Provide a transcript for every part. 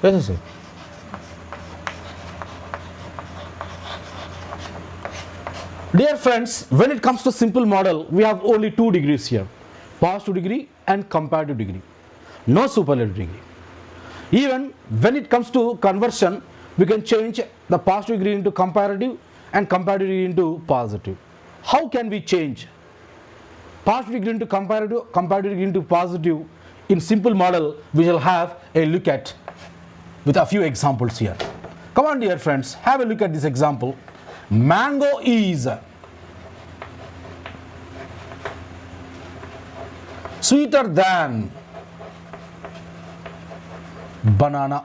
Yes, sir. Dear friends, when it comes to simple model, we have only 2 degrees here, positive degree and comparative degree, no superlative degree. Even when it comes to conversion, we can change the positive degree into comparative and comparative degree into positive. How can we change positive degree into comparative, comparative degree into positive? In simple model, we shall have a look at with a few examples here. Come on, dear friends, have a look at this example. Mango is sweeter than banana.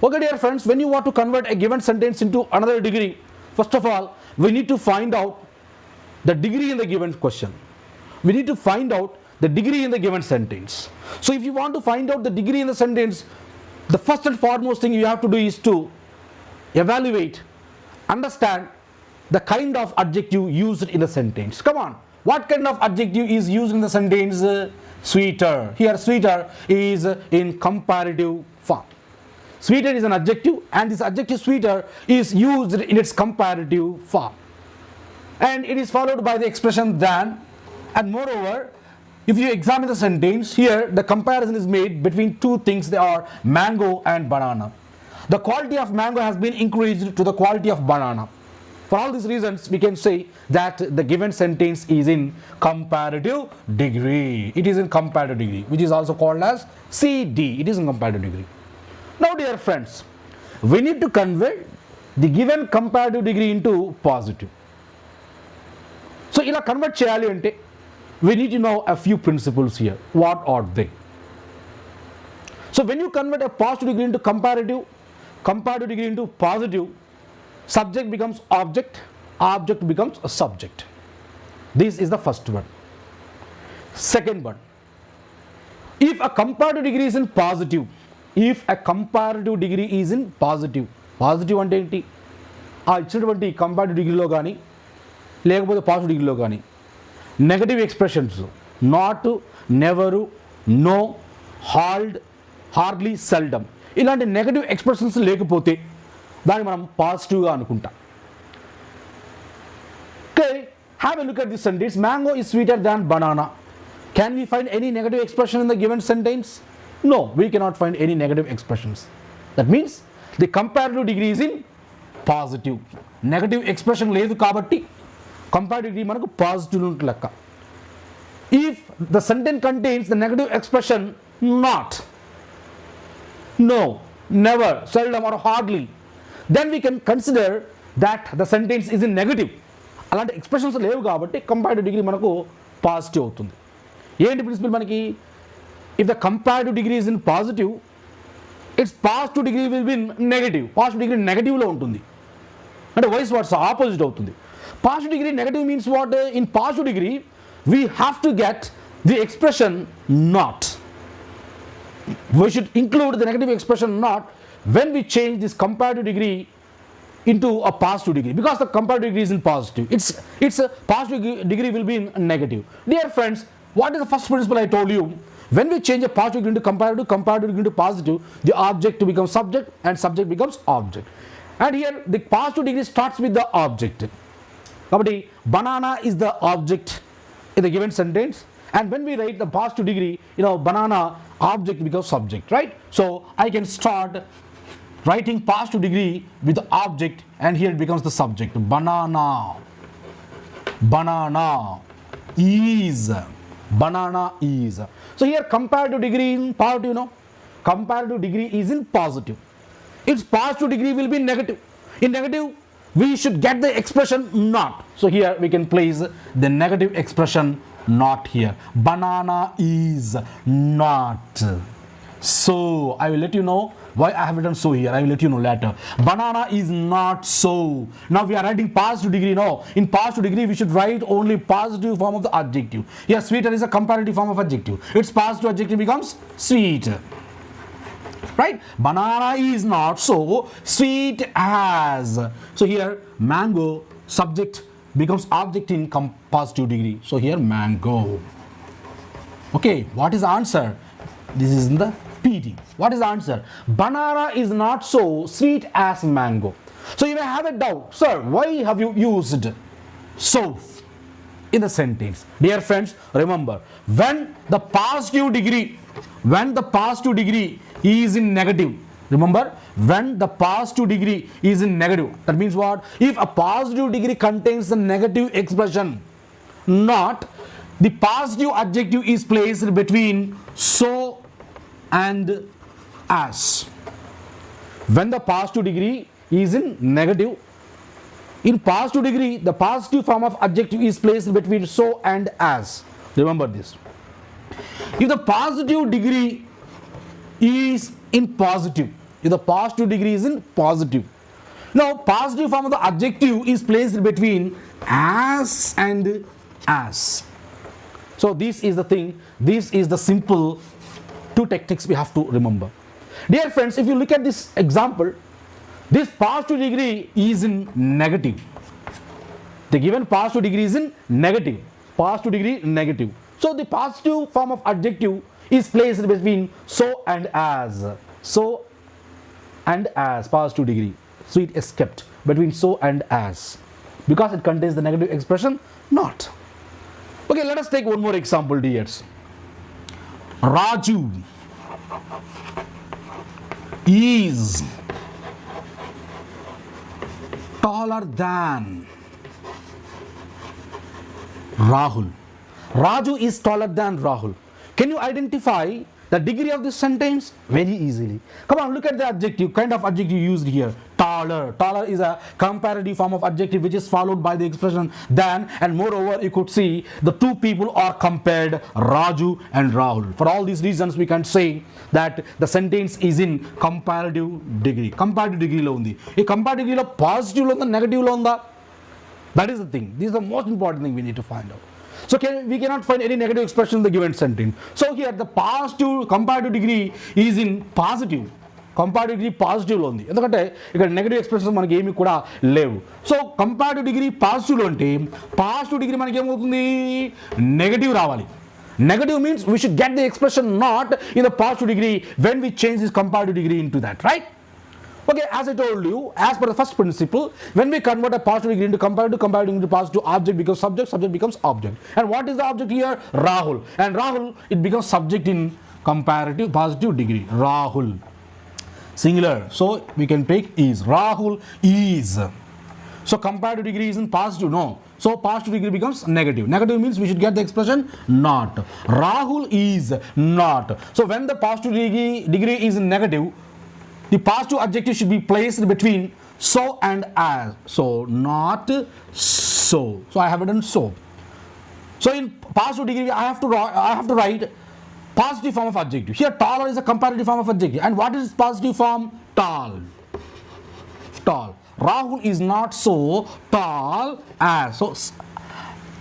Okay, dear friends, when you want to convert a given sentence into another degree, first of all, we need to find out the degree in the given question. We need to find out the degree in the given sentence. So if you want to find out the degree in the sentence, the first and foremost thing you have to do is to evaluate, understand the kind of adjective used in the sentence. Come on, what kind of adjective is used in the sentence? Sweeter. Here sweeter is in comparative form. Sweeter is an adjective, and this adjective sweeter is used in its comparative form, and it is followed by the expression than. And moreover, if you examine the sentence, here the comparison is made between 2 things. They are mango and banana. The quality of mango has been increased to the quality of banana. For all these reasons, we can say that the given sentence is in comparative degree. It is in comparative degree, which is also called as CD. It is in comparative degree. Now, dear friends, we need to convert the given comparative degree into positive. So, ila convert cheyali ante, we need to know a few principles here. What are they? So, when you convert a positive degree into comparative degree into positive, subject becomes object, object becomes a subject. This is the first one. Second one, if a comparative degree is in positive, if a comparative degree is in positive, positive అంటే ఏంటి? ఆ ఇచ్చినటువంటి comparative డిగ్రీలో కానీ లేకపోతే positive డిగ్రీలో కానీ negative expressions not, never, no, hardly, seldom ఇలాంటి నెగటివ్ ఎక్స్ప్రెషన్స్ లేకపోతే దాన్ని మనం పాజిటివ్గా అనుకుంటాం. Okay, have a look at this sentence. Mango is sweeter than banana. Can we find any negative expression in the given sentence? No, we cannot find any negative expressions. That means the comparative degree is in positive. Negative expression లేదు కాబట్టి comparative degree మనకు positive ఉంటు లెక్క. If the sentence contains the negative expression not, no, never, seldom or hardly, then we can consider that the sentence is in negative. అలాంటి expressions లేవు కాబట్టి comparative degree మనకు positive అవుతుంది. ఏంటి ప్రిన్సిపల్ మనకి? If the comparative degree is in positive, its positive degree will be negative. Positive degree నెగటివ్లో ఉంటుంది, అంటే వైస్ వర్సా ఆపోజిట్ అవుతుంది. Positive degree negative means what? In positive degree we have to get the expression not. We should include the negative expression not when we change this comparative degree into a positive degree, because the comparative degree is in positive, its a positive degree will be in negative. Dear friends, what is the first principle I told you? When we change a positive degree into comparative degree into positive, the object becomes subject and subject becomes object. And here the positive degree starts with the object. Kabatti banana is the object in the given sentence, and when we write the positive degree, banana object becomes subject, right? So I can start writing positive degree with the object, and here it becomes the subject. Banana is. So here comparative degree in positive, comparative degree is in positive. Its positive degree will be negative. In negative, we should get the expression not. So here we can place the negative expression not here. Banana is not. So I will let you know why I have written so here. I will let you know later. Banana is not so. Now we are writing positive degree. No, in positive degree we should write only positive form of the adjective. Yes, sweeter is a comparative form of adjective. Its positive adjective becomes sweet. Right? Banana is not so sweet as. So here mango subject becomes object in positive degree. So here mango. Okay, what is the answer? This is in the PD. What is the answer? Banana is not so sweet as mango. So you may have a doubt, sir, why have you used so in the sentence? Dear friends, remember, when the positive degree is in negative, remember, when the positive degree is in negative, that means what? If a positive degree contains the negative expression, not the positive adjective is placed between so and as. When the positive degree is in negative, in positive degree, the positive form of adjective is placed between so and as. Remember this. If the positive degree is in positive, if the positive degree is in positive, now positive form of the adjective is placed between as and as. So this is the thing, this is the simple two techniques we have to remember. Dear friends, if you look at this example, this positive degree is in negative. The given positive degree is in negative. Positive degree negative. So the positive form of adjective is placed between so and as. So and as, positive degree. So it is kept between so and as. Because it contains the negative expression, not. Okay, let us take one more example, dears. Raju is taller than Rahul. Raju is taller than Rahul. Can you identify the degree of this sentence? Very easily. Come on, look at the adjective, kind of adjective used here. Taller. Taller is a comparative form of adjective which is followed by the expression than, and moreover you could see the two people are compared, Raju and Rahul. For all these reasons we can say that the sentence is in comparative degree. Comparative degree lo undi. Ee comparative degree lo positive lo unda, negative lo unda? That is the thing. This is the most important thing we need to find out. So we cannot find any negative expression in the given sentence. So here the positive comparative degree is in positive. Comparative degree positive లో ఉంది, ఎందుకంటే ఇక్కడ negative expressions మనకి ఏమి కూడా లేవు. So comparative degree పాజిటివ్లో అంటే positive degree మనకి ఏమవుతుంది, నెగటివ్ రావాలి. Negative means we should get the expression not in the positive degree when we change this comparative degree into that, right? Okay, as I told you, as per the first principle, when we convert a positive degree into comparative, comparative into positive, object becomes subject, subject becomes object. And what is the object here? Rahul. And Rahul, it becomes subject in comparative positive degree. Rahul. Singular. So we can take is. Rahul is. So comparative degree is in positive, no. So positive degree becomes negative. Negative means we should get the expression not. Rahul is not. So when the positive degree is in negative, the positive adjective should be placed between so and as. So not so. So I have written so. So in positive degree I have to write positive form of adjective. Here taller is a comparative form of adjective. And what is positive form? Tall. Tall. Rahul is not so tall as. So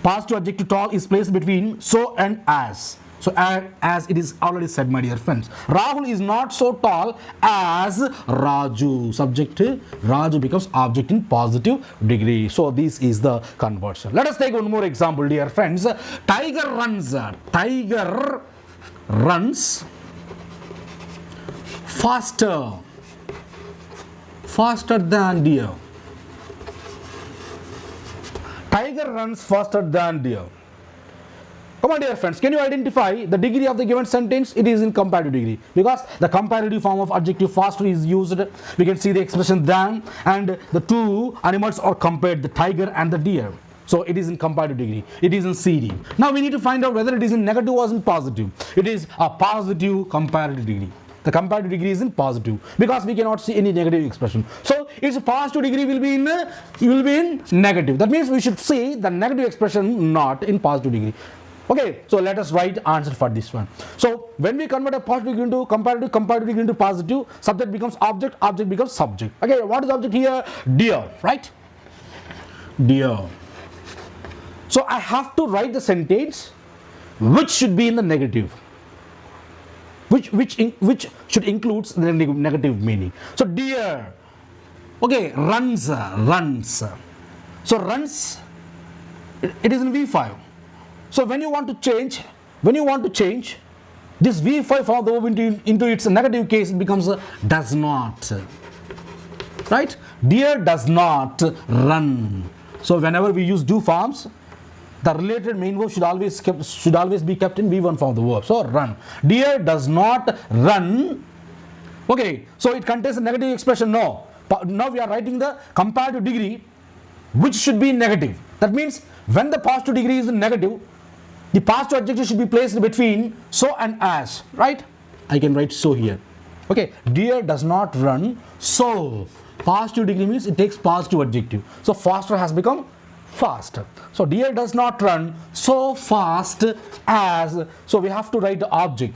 positive adjective tall is placed between so and as. So as it is already said, my dear friends, Rahul is not so tall as Raju. Subject Raju becomes object in positive degree. So this is the conversion. Let us take one more example, dear friends. Tiger runs faster than deer. Tiger runs faster than deer. Come on, dear friends, can you identify the degree of the given sentence? It is in comparative degree because the comparative form of adjective faster is used. We can see the expression than, and the two animals are compared, the tiger and the deer. So it is in comparative degree. It is in CD. Now we need to find out whether it is in negative or in positive. It is a positive comparative degree. The comparative degree is in positive because we cannot see any negative expression. So its positive degree will be in negative. That means we should see the negative expression not in positive degree. Okay, so let us write answer for this one. So when we convert a positive degree into comparative, comparative degree into positive, subject becomes object, object becomes subject. Okay, what is object here? Deer, right? Deer. So I have to write the sentence which should be in the negative. Which should include the negative meaning. So deer. Okay, runs. So runs, it is in V5. So when you want to change This V5 form of the verb into its negative case, it becomes does not. Right? Deer does not run. So whenever we use do forms, the related main verb should always be kept in V1 form of the verb. So run. Deer does not run. Okay, so it contains a negative expression. No. Now we are writing the comparative degree, which should be negative. That means when the positive degree is negative, the positive adjective should be placed between so and as. Right? I can write so here. Okay, deer does not run. So positive degree means it takes positive adjective. So faster has become faster. So deer does not run so fast as. So we have to write the object.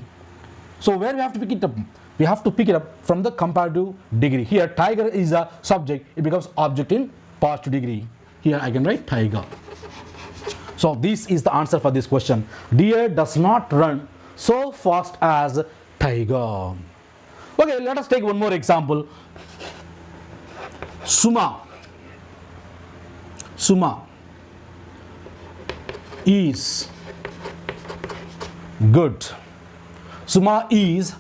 So where we have to pick it up? We have to pick it up from the comparative degree. Here tiger is a subject. It becomes object in positive degree. Here I can write tiger. So this is the answer for this question. Deer does not run so fast as tiger. Okay, let us take one more example. Suma is good. Suma is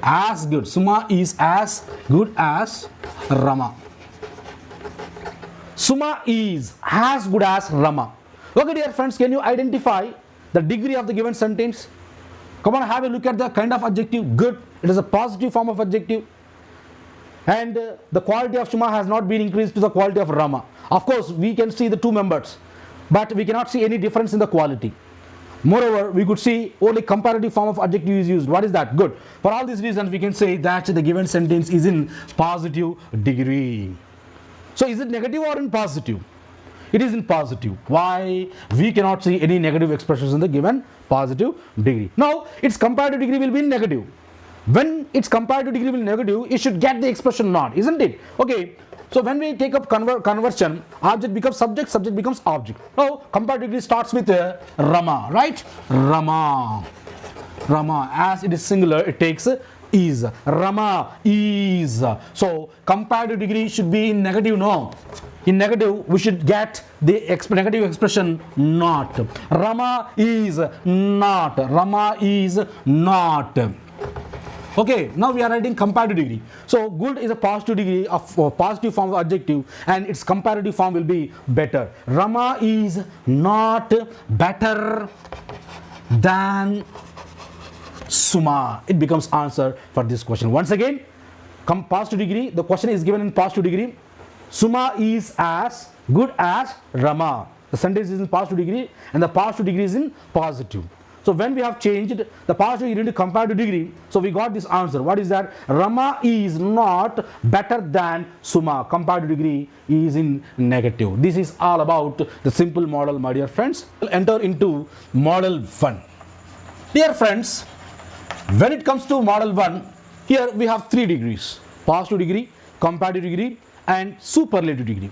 as good. Suma is as good as Rama. Suma is as good as Rama. Okay, dear friends, can you identify the degree of the given sentence? Come on, have a look at the kind of adjective. Good. It is a positive form of adjective. And the quality of Suma has not been increased to the quality of Rama. Of course, we can see the two members, but we cannot see any difference in the quality. Moreover, we could see only comparative form of adjective is used. What is that? Good. For all these reasons, we can say that the given sentence is in positive degree. So is it negative or in positive? It is in positive. Why? We cannot see any negative expressions in the given positive degree. Now, its comparative degree will be in negative. When its comparative degree will be negative, it should get the expression not, isn't it? Okay. So when we take up conversion, object becomes subject, subject becomes object. Now, comparative degree starts with Rama, right? Rama. As it is singular, it takes is. Rama is. So comparative degree should be in negative. No. In negative, we should get the negative expression not. Rama is not. Rama is not. Okay, now we are writing comparative degree. So good is a positive degree of positive form of adjective, and its comparative form will be better. Rama is not better than Suma. It becomes answer for this question. Once again, positive degree. The question is given in positive degree. Suma is as good as Rama. The sentence is in positive degree, and the positive degree is in positive. So when we have changed the positive degree into comparative degree, so we got this answer. What is that? Rama is not better than Suma. Comparative degree is in negative. This is all about the simple model, my dear friends. We'll enter into model 1. Dear friends, when it comes to model 1, here we have 3 degrees: positive degree, comparative degree, and superlative degree.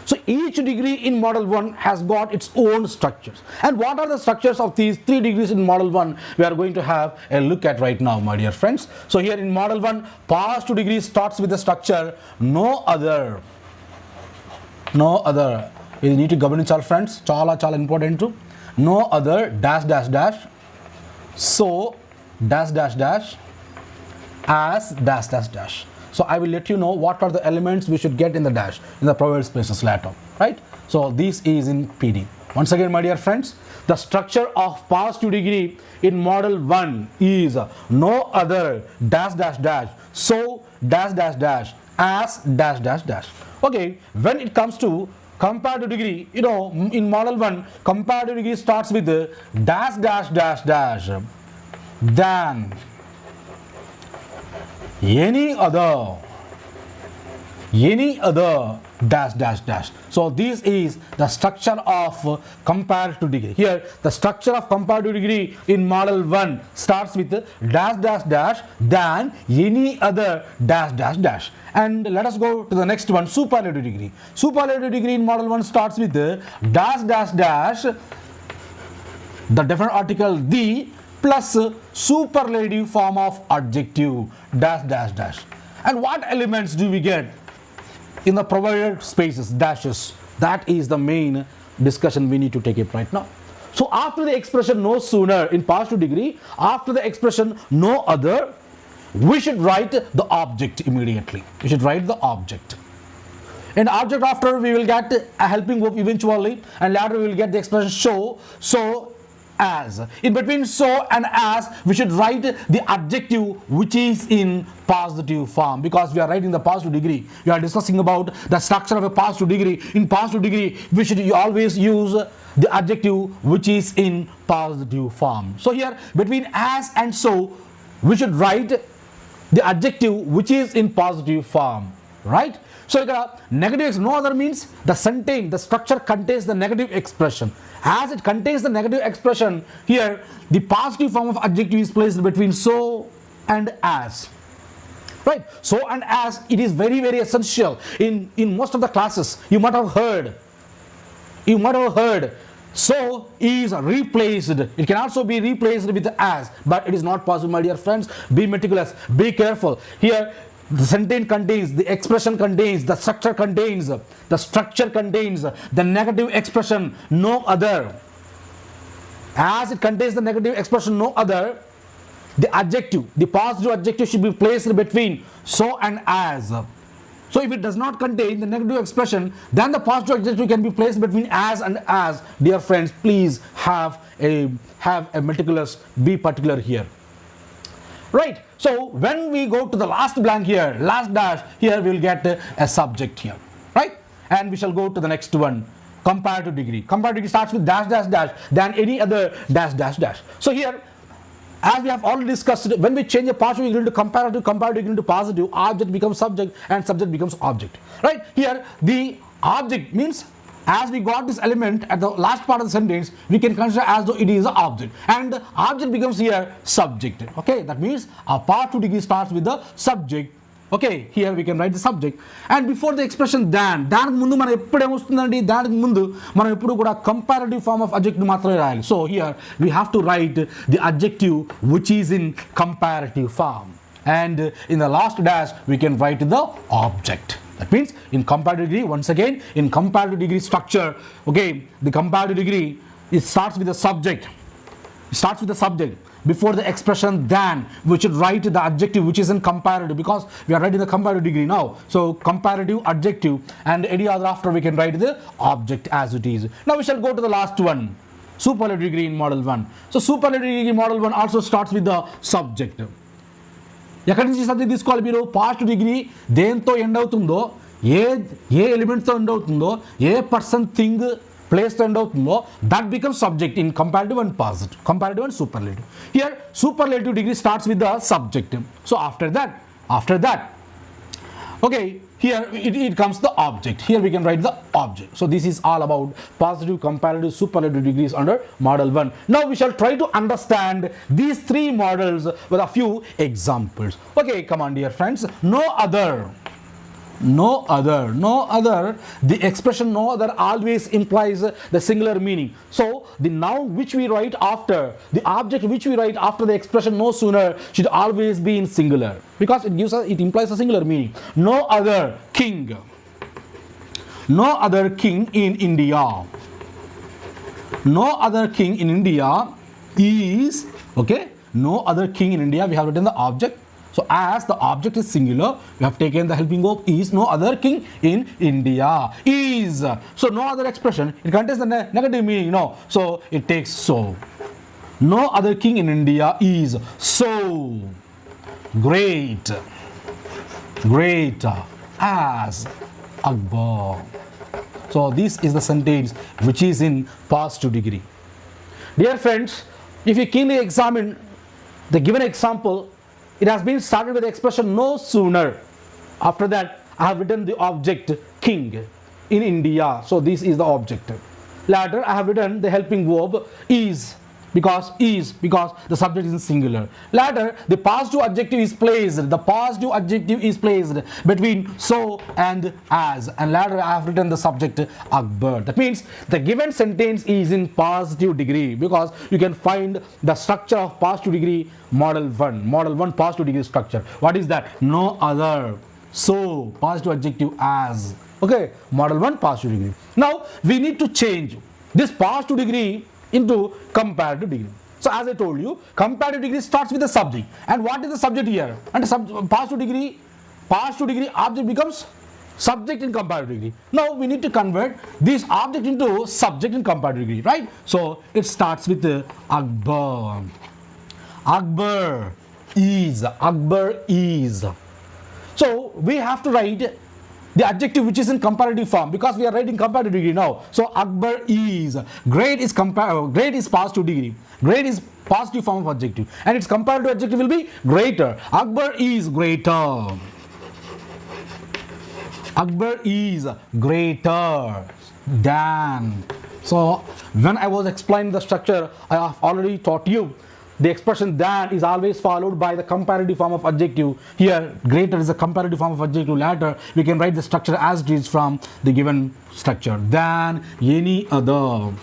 So each degree in model 1 has got its own structures. And what are the structures of these 3 degrees in model 1? We are going to have a look at right now, my dear friends. So here in model 1, positive degree starts with the structure no other. No other. You need to గమనించాలి friends. చాలా important too. No other dash dash dash. So dash dash dash as dash dash dash. So I will let you know what are the elements we should get in the dash, in the provided spaces later, right? So this is in PD. Once again, my dear friends, the structure of positive degree in model 1 is no other dash dash dash, so dash dash dash, as dash dash dash. Okay, when it comes to comparative degree, you know, in model 1, comparative degree starts with dash dash dash dash, than any other dash dash dash. So this is the structure of comparative degree. Here the structure of comparative degree in model 1 starts with dash dash dash, than any other dash dash dash. And let us go to the next one, superlative degree. Superlative degree in model 1 starts with dash dash dash, the definite article the, plus superlative form of adjective dash dash dash. And what elements do we get in the provided spaces, dashes? That is the main discussion we need to take it right now. So after the expression no sooner in positive degree, after the expression no other, we should write the object immediately. We should write the object. And object after we will get a helping verb eventually, and later we will get the expression so, as. In between so and as, we should write the adjective which is in positive form, because we are writing the positive degree. We are discussing about the structure of a positive degree. In positive degree, we should always use the adjective which is in positive form. So here between as and so, we should write the adjective which is in positive form, right? So negative no other means the sentence, the structure contains the negative expression. As it contains the negative expression, here the positive form of adjective is placed between so and as, right? So and as, it is very essential in most of the classes. You might have heard so is replaced. It can also be replaced with as, but it is not possible, my dear friends. Be meticulous, be careful. Here the sentence contains, the expression contains, the structure contains the negative expression no other. As it contains the negative expression no other, the adjective, the positive adjective should be placed between so and as. So if it does not contain the negative expression, then the positive adjective can be placed between as and as. Dear friends, please have a meticulous, be particular here. Right, so when we go to the last blank here, last dash, here we will get a subject here, right? And we shall go to the next one, comparative degree. Comparative degree starts with dash dash dash, than any other dash dash dash. So here, as we have already discussed, when we change a positive degree to comparative degree to positive, object becomes subject and subject becomes object, right? Here the object means, as we got this element at the last part of the sentence, we can consider as though it is an object, and object becomes here subject. Okay, that means our positive degree starts with the subject. Okay, here we can write the subject, and before the expression than mundu mana eppudu emostundandi, daniki mundu mana eppudu kuda comparative form of adjective maatrame rayali. So here we have to write the adjective which is in comparative form, and in the last dash we can write the object. That means in comparative degree, once again, in comparative degree structure, okay, the comparative degree, it starts with the subject. It starts with the subject. Before the expression than, we should write the adjective which is in comparative, because we are writing the comparative degree now. So comparative adjective, and any other after we can write the object as it is. Now we shall go to the last one, superlative degree in model 1. So superlative degree in model 1 also starts with the subject. ఎక్కడి నుంచి subject తీసుకోవాలి మీరు? Positive degree దేంతో end అవుతుందో, ఏ ఎలిమెంట్తో end అవుతుందో, ఏ person thing ప్లేస్తో end అవుతుందో, that becomes subject in comparative and positive, comparative and superlative. Here superlative degree starts with the subject. So after that okay, here it comes the object. Here we can write the object. So this is all about positive, comparative, superlative degrees under model 1. Now we shall try to understand these three models with a few examples. Okay, come on dear friends. No other, the expression no other always implies the singular meaning. So the noun which we write after, the object which we write after the expression no sooner should always be in singular, because it implies a singular meaning. No other king in India. No other king in India is, okay, no other king in India, we have written the object. So as the object is singular, we have taken the helping verb is. No other king in India is. So no other expression, it contains the negative meaning, no. So it takes so. No other king in India is so great as Akbar. So this is the sentence which is in positive degree. Dear friends, if you keenly examine the given example, it has been started with the expression no sooner. After that, I have written the object king in India. So this is the object. Later, I have written the helping verb is, because the subject is in singular. Later, the positive adjective is placed. The positive adjective is placed between so and as. And later, I have written the subject Akbar. That means the given sentence is in positive degree, because you can find the structure of positive degree model 1 positive degree structure. What is that? No other, so positive adjective as. Okay, model 1 positive degree. Now we need to change this positive degree into comparative degree. So as I told you, comparative degree starts with the subject. And what is the subject here? And past to degree object becomes subject in comparative degree. Now we need to convert this object into subject in comparative degree, right? So it starts with Akbar. Akbar is. So we have to write the adjective which is in comparative form, because we are writing comparative degree now. So Akbar is. Great is positive degree. Great is positive form of adjective, and its comparative adjective will be greater. Akbar is greater. Akbar is greater than. So when I was explaining the structure, I have already taught you the expression than is always followed by the comparative form of adjective. Here greater is a comparative form of adjective. Later we can write the structure as it is from the given structure. Than any other.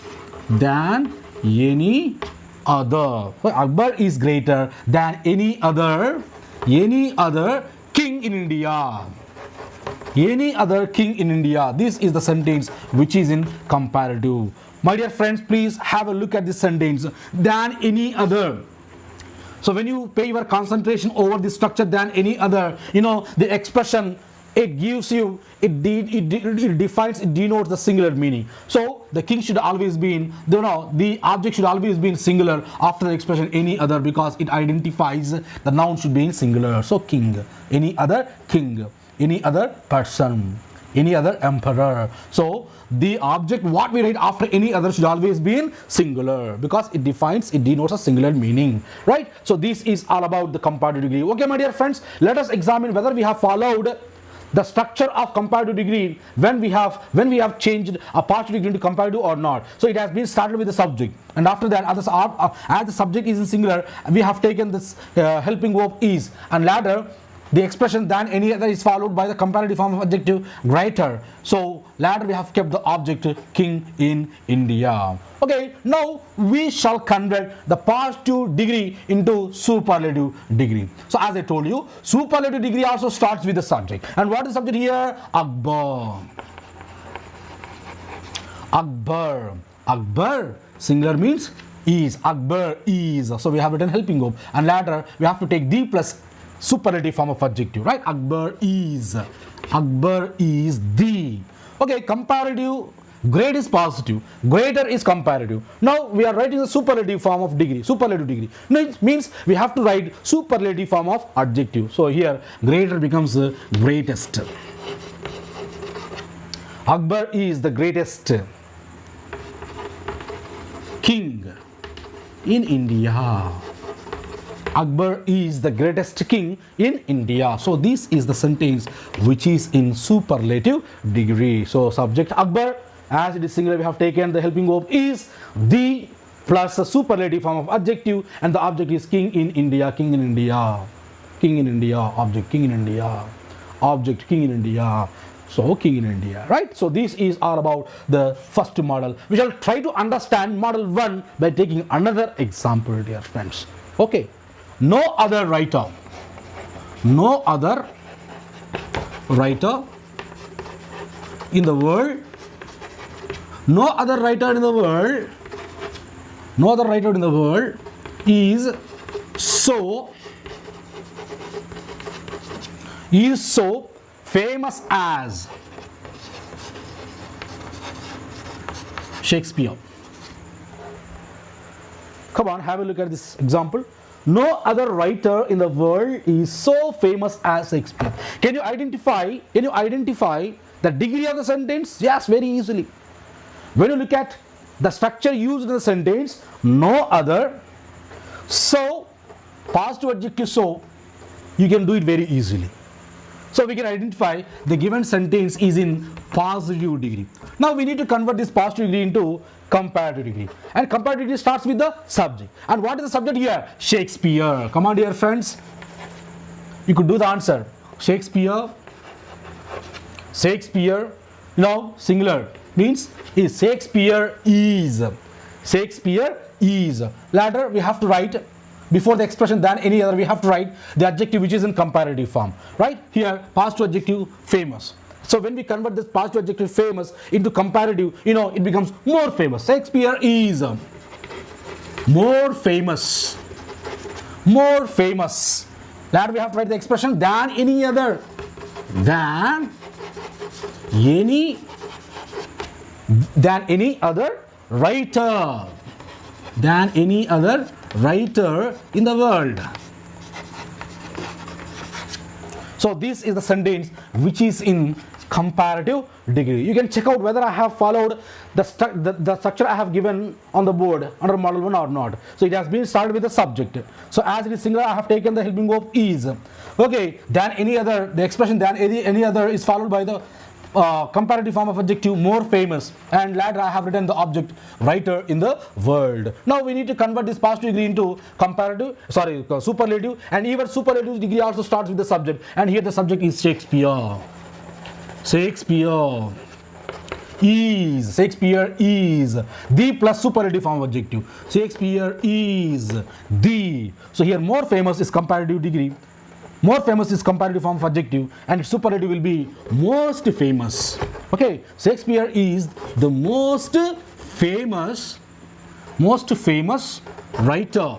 Than any other. So Akbar is greater than any other king in India. Any other king in India. This is the sentence which is in comparative. My dear friends, please have a look at this sentence. Than any other. So when you pay your concentration over the structure than any other, the expression it gives you, it defines, it denotes the singular meaning. So the king should always be in, the object should always be in singular after the expression any other, because it identifies the noun should be in singular. So king, any other king, any other person, any other emperor. So the object what we write after any other should always be in singular, because it denotes a singular meaning, right? So this is all about the comparative degree. Okay, my dear friends, let us examine whether we have followed the structure of comparative degree when we have changed a partial degree into comparative or not. So it has been started with the subject, and after that as the subject is in singular, we have taken this helping verb is, and later the expression than any other is followed by the comparative form of adjective greater. So later we have kept the object king in India. Okay, now we shall convert the positive degree into superlative degree. So as I told you, superlative degree also starts with the subject. And what is the subject here? Akbar. Akbar. Akbar. Singular means is. Akbar is. So we have written helping verb, and later we have to take the plus superlative form of adjective, right? Akbar is. Akbar is the. Okay, comparative. Great is positive. Greater is comparative. Now we are writing the superlative form of degree. Superlative degree. Now it means we have to write superlative form of adjective. So here greater becomes greatest. Akbar is the greatest king in India. Akbar is the greatest king in India. So this is the sentence which is in superlative degree. So subject Akbar, as it is singular, we have taken the helping verb is, the plus a superlative form of adjective, and the object is king in India. King in India. King in India. Object king in India. Object king in India. So king in India, right? So this is all about the first model. We shall try to understand model 1 by taking another example, dear friends. Okay. No other writer in the world, no other writer in the world is so famous as Shakespeare. Come on, have a look at this example. No other writer in the world is so famous as Shakespeare. Can you identify the degree of the sentence? Yes, very easily. When you look at the structure used in the sentence, no other, so, positive adjective so, you can do it very easily. So we can identify the given sentence is in positive degree. Now we need to convert this positive degree into comparative degree. And comparative degree starts with the subject. And what is the subject here? Shakespeare. Come on, dear friends. You could do the answer. Shakespeare, singular means is. Shakespeare is. Shakespeare is. Later we have to write, before the expression than any other, we have to write the adjective which is in comparative form. Right? Here, positive adjective famous. So when we convert this positive adjective famous into comparative, it becomes more famous. Shakespeare is. more famous. More famous. That we have to write the expression than any other. Than any other writer. Than any other writer in the world. So this is the sentence which is in comparative degree. You can check out whether I have followed the structure I have given on the board under model 1 or not. So it has been started with the subject. So as it is singular, I have taken the helping verb is. Okay, than any other, the expression than any other is followed by the comparative form of adjective more famous, and later I have written the object writer in the world. Now we need to convert this past degree into superlative, and even superlative degree also starts with the subject, and here the subject is Shakespeare. Shakespeare is the plus superlative form of adjective. Shakespeare is the. So here more famous is comparative degree. More famous is comparative form of adjective, and its superlative will be most famous. Okay, Shakespeare is the most famous writer.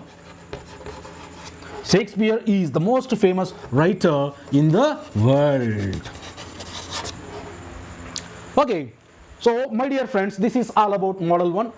Shakespeare is the most famous writer in the world. Okay, so my dear friends, this is all about model 1.